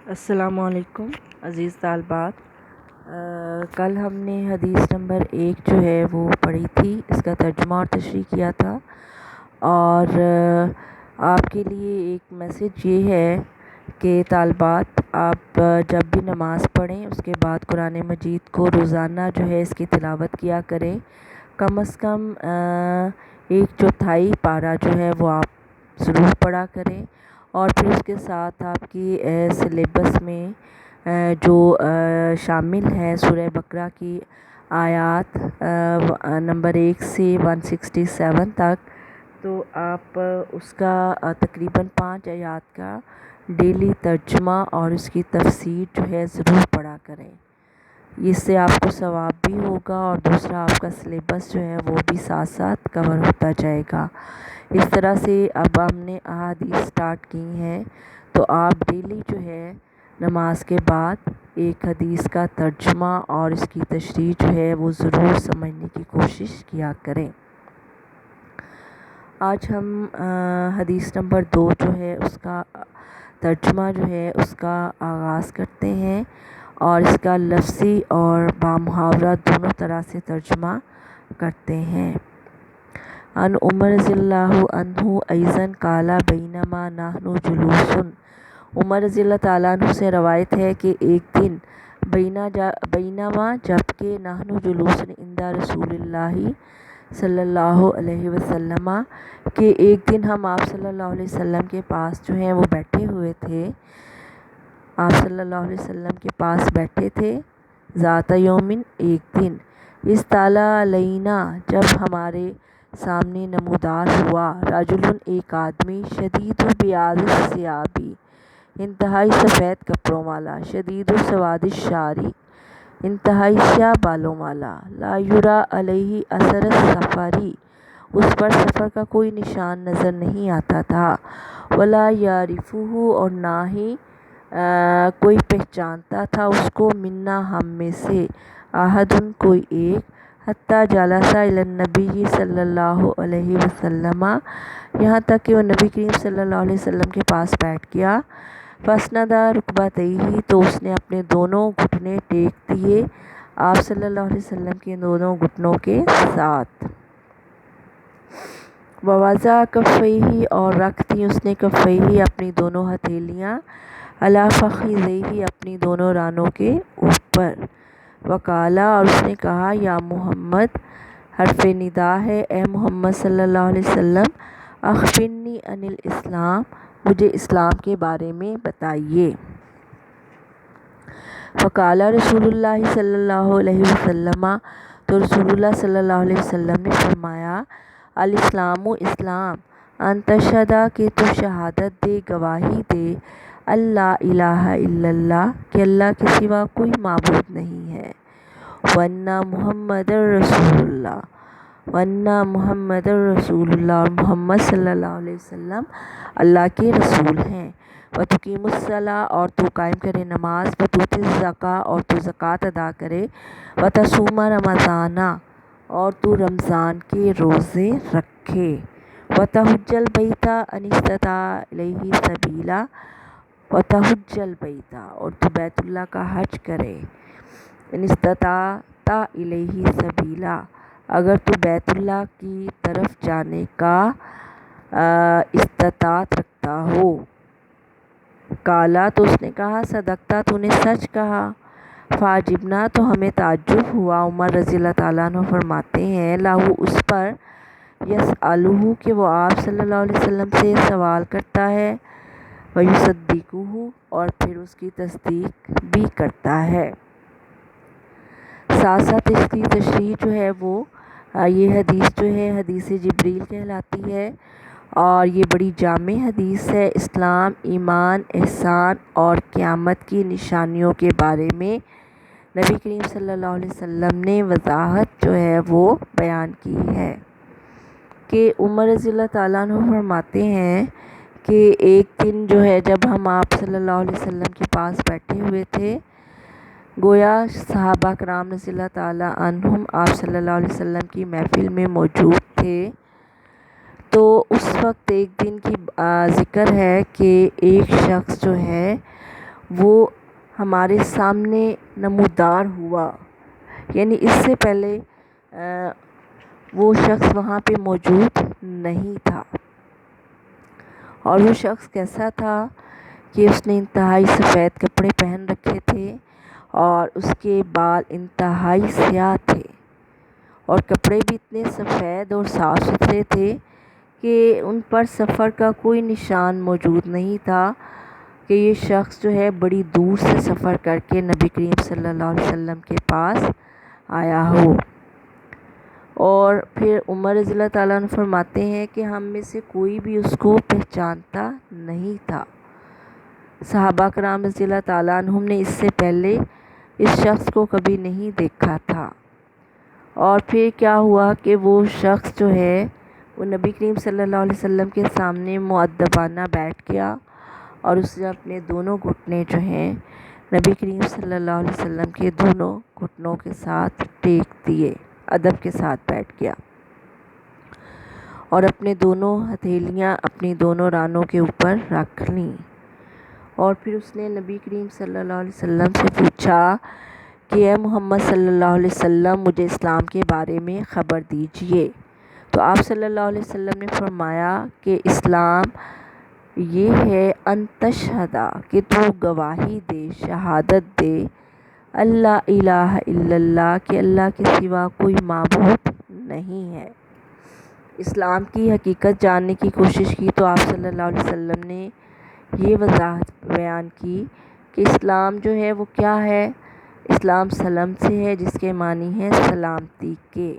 السلام علیکم عزیز طالبات۔ کل ہم نے حدیث نمبر 1 جو ہے وہ پڑھی تھی، اس کا ترجمہ اور تشریح کیا تھا، اور آپ کے لیے ایک میسیج یہ ہے کہ طالبات آپ جب بھی نماز پڑھیں اس کے بعد قرآن مجید کو روزانہ جو ہے اس کی تلاوت کیا کریں، کم از کم 1/4 پارہ جو ہے وہ آپ ضرور پڑھا کریں، اور پھر اس کے ساتھ آپ کی سلیبس میں جو شامل ہے سورہ بقرہ کی آیات نمبر 1 سے 167 تک، تو آپ اس کا تقریباً 5 آیات کا ڈیلی ترجمہ اور اس کی تفسیر جو ہے ضرور پڑھا کریں۔ اس سے آپ کو ثواب بھی ہوگا اور دوسرا آپ کا سلیبس جو ہے وہ بھی ساتھ ساتھ کور ہوتا جائے گا۔ اس طرح سے اب ہم نے احادیث سٹارٹ کی ہیں، تو آپ ڈیلی جو ہے نماز کے بعد ایک حدیث کا ترجمہ اور اس کی تشریح جو ہے وہ ضرور سمجھنے کی کوشش کیا کریں۔ آج ہم حدیث نمبر 2 جو ہے اس کا ترجمہ جو ہے اس کا آغاز کرتے ہیں، اور اس کا لفظی اور بامحاورہ دونوں طرح سے ترجمہ کرتے ہیں۔ عن عمر رضی اللہ عنہ ایضاً قال بینما نحن جلوس، عمر رضی اللہ تعالیٰ عنہ سے روایت ہے کہ ایک دن بینما جبکہ نحن جلوس عند رسول اللہ صلی اللہ علیہ وسلم، کہ ایک دن ہم آپ صلی اللہ علیہ وسلم کے پاس جو ہیں وہ بیٹھے ہوئے تھے، آپ صلی اللہ علیہ وسلم کے پاس بیٹھے تھے، ذات یومن ایک دن، اطلع علینا جب ہمارے سامنے نمودار ہوا، رجل ایک آدمی، شدید بیاض الثیاب انتہائی سفید کپڑوں والا، شدید سواد الشعر انتہائی سیاہ بالوں والا، لا یری علیہ اثر السفر اس پر سفر کا کوئی نشان نظر نہیں آتا تھا، ولا یعرفہ اور نہ ہی کوئی پہچانتا تھا اس کو، منا ہم میں سے، احد کوئی ایک، حتی جلس الی النبی صلی اللہ علیہ وسلم یہاں تک کہ وہ نبی کریم صلی اللہ علیہ وسلم کے پاس بیٹھ گیا، فاسند رکبتیہ تو اس نے اپنے دونوں گھٹنے ٹیک دیے آپ صلی اللہ علیہ وسلم کے دونوں گھٹنوں کے ساتھ، ووضع کفیہ اور رکھ دی اس نے کفیہ اپنی دونوں ہتھیلیاں، علی فخذیہ اپنی دونوں رانوں کے اوپر، وقال اور اس نے کہا، یا محمد حرف ندا ہے، اے محمد صلی اللہ علیہ وسلم، اخبرنی عن الاسلام مجھے اسلام کے بارے میں بتائیے۔ فقال رسول اللہ صلی اللہ علیہ وسلم تو رسول اللہ صلی اللہ علیہ وسلم نے فرمایا، الاسلام اسلام، ان تشہد کہ تو شہادت دے، گواہی دے، اللہ الہ الا اللہ کہ اللہ کے سوا کوئی معبود نہیں ہے، وان محمد رسول اللہ، وان محمد رسول اللہ اور محمد صلی اللہ علیہ وسلم اللہ کے رسول ہیں، وتقیم الصلاۃ اور تو قائم کرے نماز، وتؤتی الزکوٰۃ اور تو زکوٰۃ ادا کرے، وتصوم رمضان اور تو رمضان کے روزے رکھے، وتحج البیت ان استطاع الیہ سبیلا، وتحج البیت اور تو بیت اللہ کا حج کرے، ان استطعت الیہ سبیلا اگر تو بیت اللہ کی طرف جانے کا استطاعت رکھتا ہو، قالا تو اس نے کہا، صدقتا تو نے سچ کہا، فعجبنا تو ہمیں تعجب ہوا، عمر رضی اللہ تعالیٰ عنہ فرماتے ہیں، لہو اس پر، یسألہ کہ وہ آپ صلی اللہ علیہ وسلم سے سوال کرتا ہے، ویصدقہ اور پھر اس کی تصدیق بھی کرتا ہے۔ ساتھ ساتھ اس کی تشریح جو ہے وہ یہ حدیث جو ہے حدیث جبریل کہلاتی ہے، اور یہ بڑی جامع حدیث ہے، اسلام، ایمان، احسان اور قیامت کی نشانیوں کے بارے میں نبی کریم صلی اللہ علیہ وسلم نے وضاحت جو ہے وہ بیان کی ہے، کہ عمر رضی اللہ تعالیٰ عنہ فرماتے ہیں کہ ایک دن جو ہے جب ہم آپ صلی اللہ علیہ وسلم کے پاس بیٹھے ہوئے تھے، گویا صحابہ کرام رضی اللہ تعالیٰ عنہم آپ صلی اللہ علیہ وسلم کی محفل میں موجود تھے، تو اس وقت ایک دن کی ذکر ہے کہ ایک شخص جو ہے وہ ہمارے سامنے نمودار ہوا، یعنی اس سے پہلے وہ شخص وہاں پہ موجود نہیں تھا۔ اور وہ شخص کیسا تھا کہ اس نے انتہائی سفید کپڑے پہن رکھے تھے اور اس کے بال انتہائی سیاہ تھے، اور کپڑے بھی اتنے سفید اور صاف ستھرے تھے کہ ان پر سفر کا کوئی نشان موجود نہیں تھا کہ یہ شخص جو ہے بڑی دور سے سفر کر کے نبی کریم صلی اللہ علیہ وسلم کے پاس آیا ہو۔ اور پھر عمر رضی اللہ تعالیٰ عنہ فرماتے ہیں کہ ہم میں سے کوئی بھی اس کو پہچانتا نہیں تھا۔ صحابہ کرام رضی اللہ تعالیٰ عنہم نے اس سے پہلے اس شخص کو کبھی نہیں دیکھا تھا۔ اور پھر کیا ہوا کہ وہ شخص جو ہے وہ نبی کریم صلی اللہ علیہ وسلم کے سامنے مؤدبانہ بیٹھ گیا، اور اس نے اپنے دونوں گھٹنے جو ہیں نبی کریم صلی اللہ علیہ وسلم کے دونوں گھٹنوں کے ساتھ ٹیک دیے، ادب کے ساتھ بیٹھ گیا، اور اپنے دونوں ہتھیلیاں اپنی دونوں رانوں کے اوپر رکھ لیں۔ اور پھر اس نے نبی کریم صلی اللہ علیہ وسلم سے پوچھا کہ اے محمد صلی اللہ علیہ وسلم، مجھے اسلام کے بارے میں خبر دیجئے۔ تو آپ صلی اللہ علیہ وسلم نے فرمایا کہ اسلام یہ ہے ان تشہد، کہ تو گواہی دے، شہادت دے، اللہ الہ الا اللہ، کہ اللہ کے سوا کوئی معبود نہیں ہے۔ اسلام کی حقیقت جاننے کی کوشش کی تو آپ صلی اللہ علیہ وسلم نے یہ وضاحت بیان کی کہ اسلام جو ہے وہ کیا ہے۔ اسلام سلم سے ہے، جس کے معنی ہے سلامتی کے،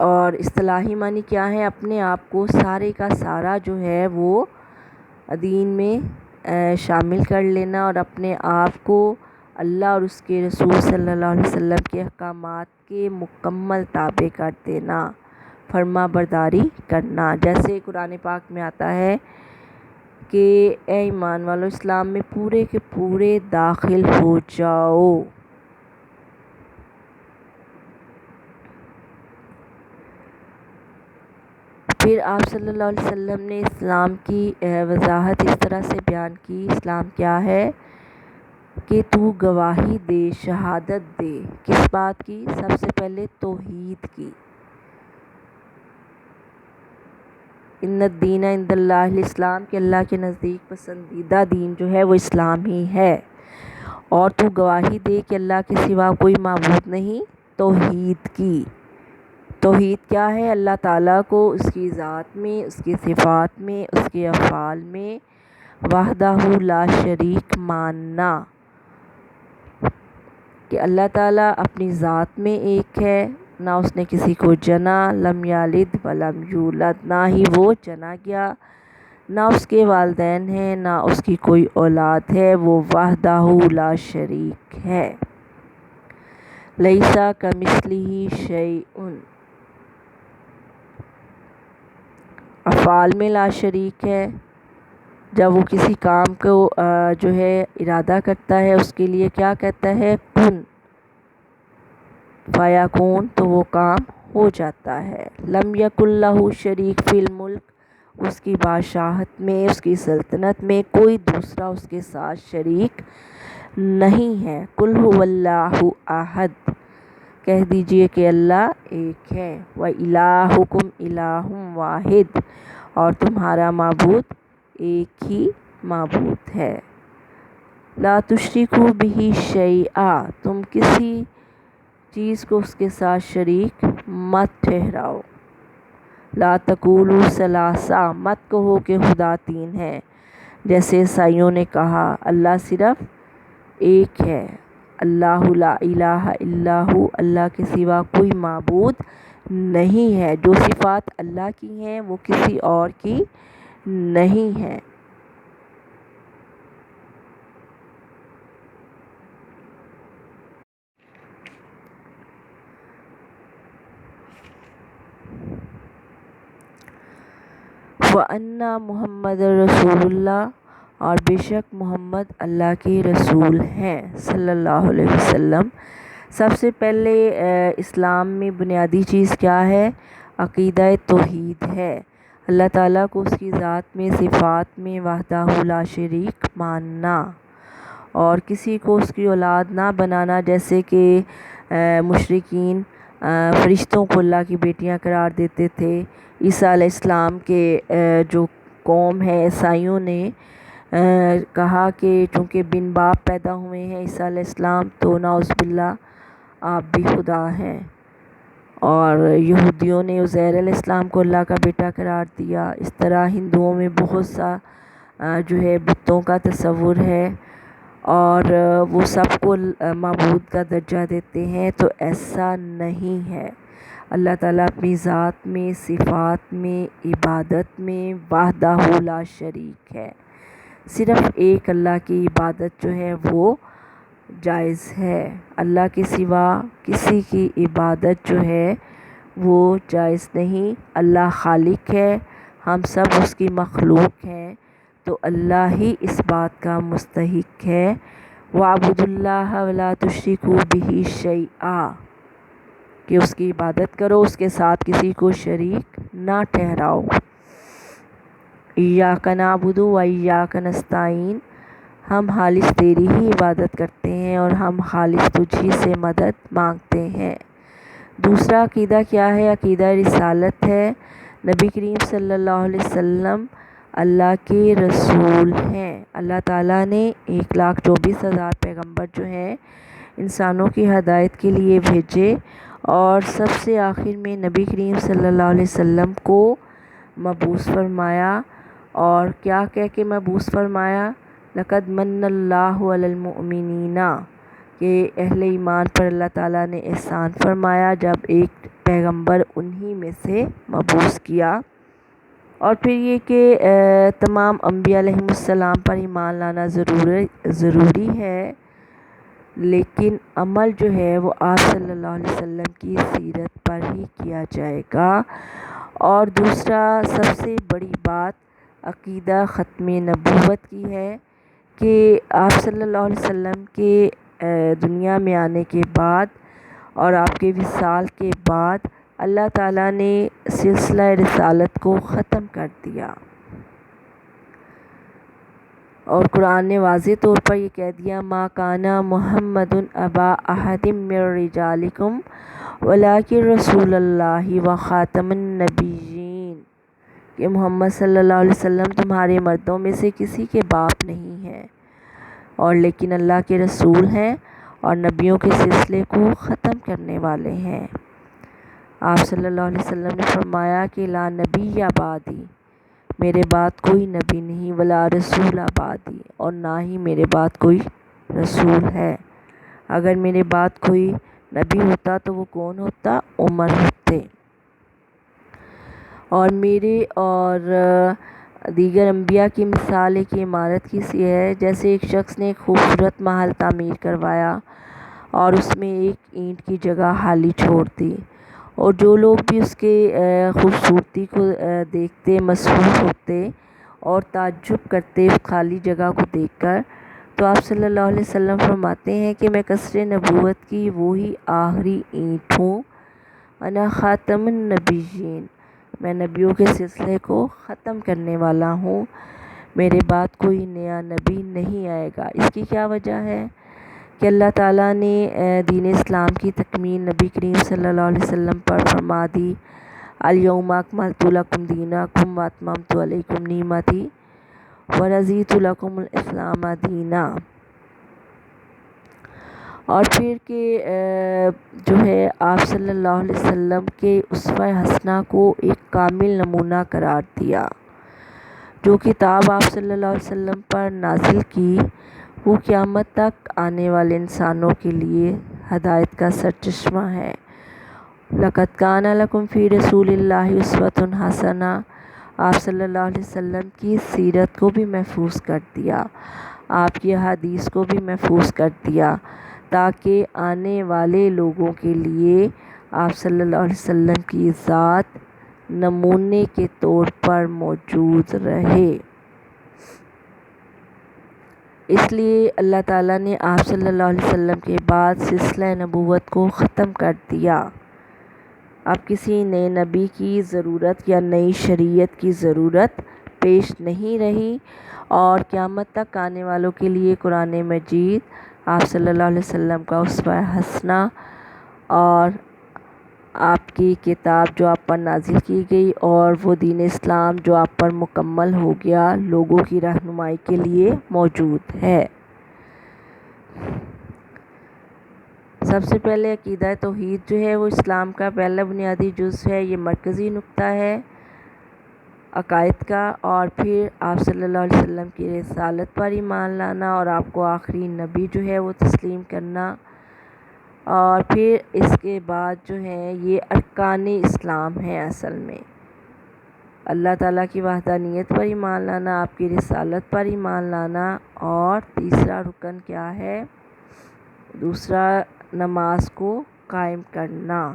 اور اصطلاحی معنی کیا ہے، اپنے آپ کو سارے کا سارا جو ہے وہ دین میں شامل کر لینا، اور اپنے آپ کو اللہ اور اس کے رسول صلی اللہ علیہ وسلم کے احکامات کے مکمل تابع کر دینا، فرما برداری کرنا۔ جیسے قرآن پاک میں آتا ہے کہ اے ایمان والو، اسلام میں پورے کے پورے داخل ہو جاؤ۔ پھر آپ صلی اللہ علیہ وسلم نے اسلام کی وضاحت اس طرح سے بیان کی، اسلام کیا ہے کہ تو گواہی دے، شہادت دے، کس بات کی؟ سب سے پہلے توحید کی۔ ان الدین عند اللہ الاسلام، کہ اللہ کے نزدیک پسندیدہ دین جو ہے وہ اسلام ہی ہے۔ اور تو گواہی دے کہ اللہ کے سوا کوئی معبود نہیں، توحید کی۔ توحید کیا ہے؟ اللہ تعالیٰ کو اس کی ذات میں، اس کی صفات میں، اس کے افعال میں وحدہ لا شریک ماننا، کہ اللہ تعالیٰ اپنی ذات میں ایک ہے، نہ اس نے کسی کو جنا، لم یلد ولم یولد، نہ ہی وہ جنا گیا، نہ اس کے والدین ہیں، نہ اس کی کوئی اولاد ہے، وہ وحدہ لا شریک ہے۔ لیس کمثلہ شیء، افعال میں لا شریک ہے۔ جب وہ کسی کام کو جو ہے ارادہ کرتا ہے، اس کے لیے کیا کہتا ہے؟ کن فیکون، تو وہ کام ہو جاتا ہے۔ لم یکن لہ شریک فی الملک، اس کی بادشاہت میں، اس کی سلطنت میں کوئی دوسرا اس کے ساتھ شریک نہیں ہے۔ قل ھو اللہ احد، کہہ دیجئے کہ اللہ ایک ہے۔ وَإِلٰہُکُمْ إِلٰہٌ وَاحِدٌ، اور تمہارا معبود ایک ہی معبود ہے۔ لا تشرکوا بہ شیئا، تم کسی چیز کو اس کے ساتھ شریک مت ٹھہراؤ۔ لا تقولوا ثلاثہ، مت کہو کہ خدا تین ہے، جیسے عیسائیوں نے کہا۔ اللہ صرف ایک ہے، اللہ لا الہ الا ہو، اللہ کے سوا کوئی معبود نہیں ہے۔ جو صفات اللہ کی ہیں وہ کسی اور کی نہیں ہیں۔ وَأَنَّ محمد رسول اللہ، اور بے شک محمد اللہ کے رسول ہیں صلی اللہ علیہ وسلم۔ سب سے پہلے اسلام میں بنیادی چیز کیا ہے؟ عقیدہ توحید ہے۔ اللہ تعالیٰ کو اس کی ذات میں، صفات میں وحدہ لا شریک ماننا، اور کسی کو اس کی اولاد نہ بنانا، جیسے کہ مشرکین فرشتوں کو اللہ کی بیٹیاں قرار دیتے تھے۔ عیسیٰ علیہ السلام کے جو قوم ہے عیسائیوں نے کہا کہ چونکہ بن باپ پیدا ہوئے ہیں عیسیٰ علیہ السلام، تو نعوذ باللہ آپ بھی خدا ہیں۔ اور یہودیوں نے عزیر علیہ السلام کو اللہ کا بیٹا قرار دیا۔ اس طرح ہندوؤں میں بہت سا جو ہے بتوں کا تصور ہے، اور وہ سب کو معبود کا درجہ دیتے ہیں، تو ایسا نہیں ہے۔ اللہ تعالیٰ اپنی ذات میں، صفات میں، عبادت میں وحدہ لا شریک ہے۔ صرف ایک اللہ کی عبادت جو ہے وہ جائز ہے، اللہ کے سوا کسی کی عبادت جو ہے وہ جائز نہیں۔ اللہ خالق ہے، ہم سب اس کی مخلوق ہیں، تو اللہ ہی اس بات کا مستحق ہے۔ وَاعْبُدُوا اللَّهَ وَلَا تُشْرِكُوا بِهِ شَيْئًا، کہ اس کی عبادت کرو، اس کے ساتھ کسی کو شریک نہ ٹھہراؤ۔ إِيَّاكَ نَعْبُدُ وَإِيَّاكَ نَسْتَعِينُ، ہم خالص تیری ہی عبادت کرتے ہیں اور ہم خالص تجھ ہی سے مدد مانگتے ہیں۔ دوسرا عقیدہ کیا ہے؟ عقیدہ رسالت ہے۔ نبی کریم صلی اللہ علیہ وسلم اللہ کے رسول ہیں۔ اللہ تعالیٰ نے 1,24,000 پیغمبر جو ہیں انسانوں کی ہدایت کے لیے بھیجے، اور سب سے آخر میں نبی کریم صلی اللہ علیہ وسلم کو مبعوث فرمایا، اور کیا کہہ کے مبعوث فرمایا؟ لَقَدْ مَنَّ اللَّهُ عَلَى الْمُؤْمِنِينَ، کہ اہل ایمان پر اللہ تعالیٰ نے احسان فرمایا جب ایک پیغمبر انہی میں سے مبعوث کیا۔ اور پھر یہ کہ تمام انبیاء علیہم السلام پر ایمان لانا ضروری ہے، لیکن عمل جو ہے وہ آپ صلی اللہ علیہ وسلم کی سیرت پر ہی کیا جائے گا۔ اور دوسرا سب سے بڑی بات عقیدہ ختم نبوت کی ہے، کہ آپ صلی اللہ علیہ وسلم کے دنیا میں آنے کے بعد اور آپ کے وصال کے بعد اللہ تعالیٰ نے سلسلہ رسالت کو ختم کر دیا، اور قرآن نے واضح طور پر یہ کہہ دیا مَا كَانَ مُحَمَّدٌ أَبَا أَحَدٍ مِّن رِّجَالِكُمْ وَلَٰكِن رَّسُولَ اللَّهِ وَخَاتَمَ النَّبِيِّينَ، کہ محمد صلی اللہ علیہ وسلم تمہارے مردوں میں سے کسی کے باپ نہیں ہیں، اور لیکن اللہ کے رسول ہیں اور نبیوں کے سلسلے کو ختم کرنے والے ہیں۔ آپ صلی اللہ علیہ وسلم نے فرمایا کہ لا نبی بعدی، میرے بعد کوئی نبی نہیں، ولا رسول بعدی، اور نہ ہی میرے بعد کوئی رسول ہے۔ اگر میرے بعد کوئی نبی ہوتا تو وہ کون ہوتا؟ عمر ہوتے۔ اور میرے اور دیگر انبیاء کی مثال ایک عمارت کی سی ہے، جیسے ایک شخص نے ایک خوبصورت محل تعمیر کروایا اور اس میں ایک اینٹ کی جگہ خالی چھوڑ دی، اور جو لوگ بھی اس کے خوبصورتی کو دیکھتے مسحور ہوتے اور تعجب کرتے اس خالی جگہ کو دیکھ کر، تو آپ صلی اللہ علیہ وسلم فرماتے ہیں کہ میں قصر نبوت کی وہی آخری اینٹ ہوں، انا خاتم النبیین، میں نبیوں کے سلسلے کو ختم کرنے والا ہوں، میرے بعد کوئی نیا نبی نہیں آئے گا۔ اس کی کیا وجہ ہے؟ کہ اللہ تعالیٰ نے دین اسلام کی تکمیل نبی کریم صلی اللہ علیہ وسلم پر فرما دی، الیوم اکملت لکم دینکم واتممت علیکم نعمتی ورضیت لکم الاسلام دینا۔ اور پھر کہ جو ہے آپ صلی اللہ علیہ وسلم کے اسوہ حسنہ کو ایک کامل نمونہ قرار دیا۔ جو کتاب آپ صلی اللہ علیہ وسلم پر نازل کی وہ قیامت تک آنے والے انسانوں کے لیے ہدایت کا سرچشمہ ہے۔ لَقَدْ كَانَ لَكُمْ فِي رَسُولِ اللَّهِ أُسْوَةٌ حَسَنَةٌ، آپ صلی اللہ علیہ وسلم کی سیرت کو بھی محفوظ کر دیا، آپ کی حدیث کو بھی محفوظ کر دیا، تاکہ آنے والے لوگوں کے لیے آپ صلی اللہ علیہ وسلم کی ذات نمونے کے طور پر موجود رہے۔ اس لیے اللہ تعالیٰ نے آپ صلی اللہ علیہ وسلم کے بعد سلسلہ نبوت کو ختم کر دیا۔ اب کسی نئے نبی کی ضرورت یا نئی شریعت کی ضرورت پیش نہیں رہی، اور قیامت تک آنے والوں کے لیے قرآن مجید آپ صلی اللہ علیہ وسلم کا اسوہ حسنہ اور آپ کی کتاب جو آپ پر نازل کی گئی اور وہ دین اسلام جو آپ پر مکمل ہو گیا، لوگوں کی رہنمائی کے لیے موجود ہے۔ سب سے پہلے عقیدہ توحید جو ہے وہ اسلام کا پہلا بنیادی جز ہے، یہ مرکزی نقطہ ہے عقائد کا، اور پھر آپ صلی اللہ علیہ وسلم کی رسالت پر ایمان لانا اور آپ کو آخری نبی جو ہے وہ تسلیم کرنا، اور پھر اس کے بعد جو ہے یہ ارکان اسلام ہے اصل میں اللہ تعالیٰ کی وحدانیت پر ایمان لانا، آپ کی رسالت پر ایمان لانا، اور تیسرا رکن کیا ہے؟ دوسرا نماز کو قائم کرنا،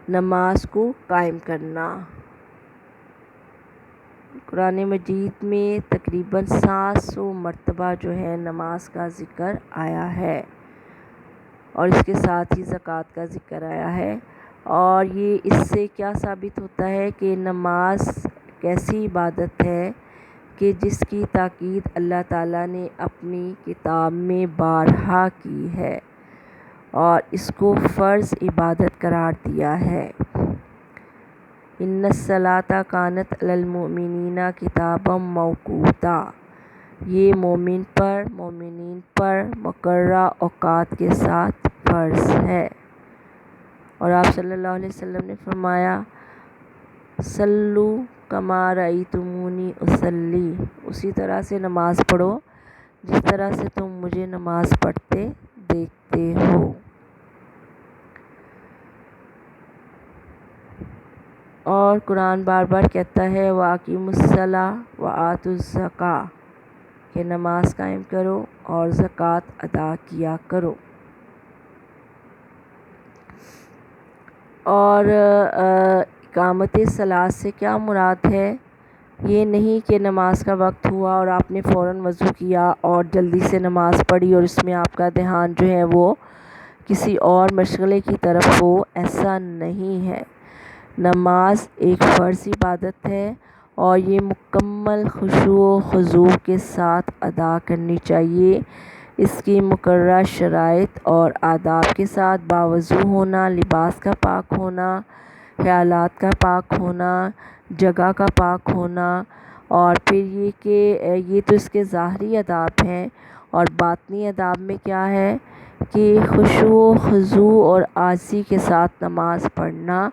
نماز کو قائم کرنا۔ قرآن مجید میں تقریباً 700 مرتبہ جو ہے نماز کا ذکر آیا ہے، اور اس کے ساتھ ہی زکوٰۃ کا ذکر آیا ہے، اور یہ اس سے کیا ثابت ہوتا ہے کہ نماز ایسی عبادت ہے کہ جس کی تاکید اللہ تعالیٰ نے اپنی کتاب میں بارہا کی ہے اور اس کو فرض عبادت قرار دیا ہے۔ ان الصلاۃ کانت علی المؤمنین کتابا موقوتا، یہ مومنین پر مقررہ اوقات کے ساتھ فرض ہے، اور آپ صلی اللہ علیہ وسلم نے فرمایا صلو کما رأیتمونی اصلی، اسی طرح سے نماز پڑھو جس طرح سے تم مجھے نماز پڑھتے دیکھتے ہو۔ اور قرآن بار بار کہتا ہے وَأَقِیمُوا الصَّلَاةَ وَآتُوا الزَّکَاۃَ، کہ نماز قائم کرو اور زکوٰۃ ادا کیا کرو۔ اور اقامت صلاۃ سے کیا مراد ہے؟ یہ نہیں کہ نماز کا وقت ہوا اور آپ نے فوراً وضو کیا اور جلدی سے نماز پڑھی اور اس میں آپ کا دھیان جو ہے وہ کسی اور مشغلے کی طرف ہو، ایسا نہیں ہے۔ نماز ایک فرض عبادت ہے اور یہ مکمل خشوع و خضوع کے ساتھ ادا کرنی چاہیے، اس کی مقررہ شرائط اور آداب کے ساتھ باوضو ہونا، لباس کا پاک ہونا، خیالات کا پاک ہونا، جگہ کا پاک ہونا، اور پھر یہ کہ یہ تو اس کے ظاہری آداب ہیں، اور باطنی آداب میں کیا ہے کہ خشوع و خضوع اور عاجزی کے ساتھ نماز پڑھنا،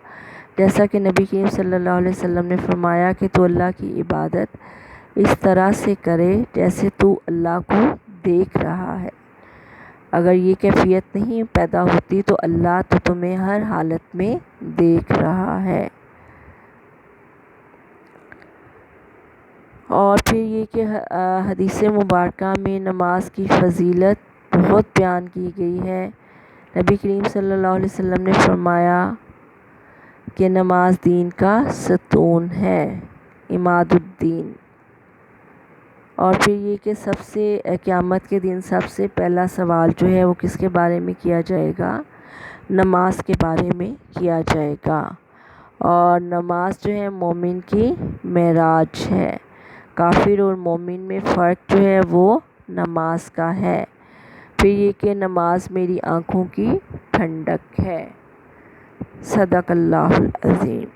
جیسا کہ نبی کریم صلی اللہ علیہ وسلم نے فرمایا کہ تو اللہ کی عبادت اس طرح سے کرے جیسے تو اللہ کو دیکھ رہا ہے۔ اگر یہ کیفیت نہیں پیدا ہوتی تو اللہ تو تمہیں ہر حالت میں دیکھ رہا ہے۔ اور پھر یہ کہ حدیث مبارکہ میں نماز کی فضیلت بہت بیان کی گئی ہے۔ نبی کریم صلی اللہ علیہ وسلم نے فرمایا کہ نماز دین کا ستون ہے، عماد الدین۔ اور پھر یہ کہ سب سے قیامت کے دن سب سے پہلا سوال جو ہے وہ کس کے بارے میں کیا جائے گا؟ نماز کے بارے میں کیا جائے گا، اور نماز جو ہے مومن کی معراج ہے۔ کافر اور مومن میں فرق جو ہے وہ نماز کا ہے۔ پھر یہ کہ نماز میری آنکھوں کی ٹھنڈک ہے۔ صدق اللہ العظیم۔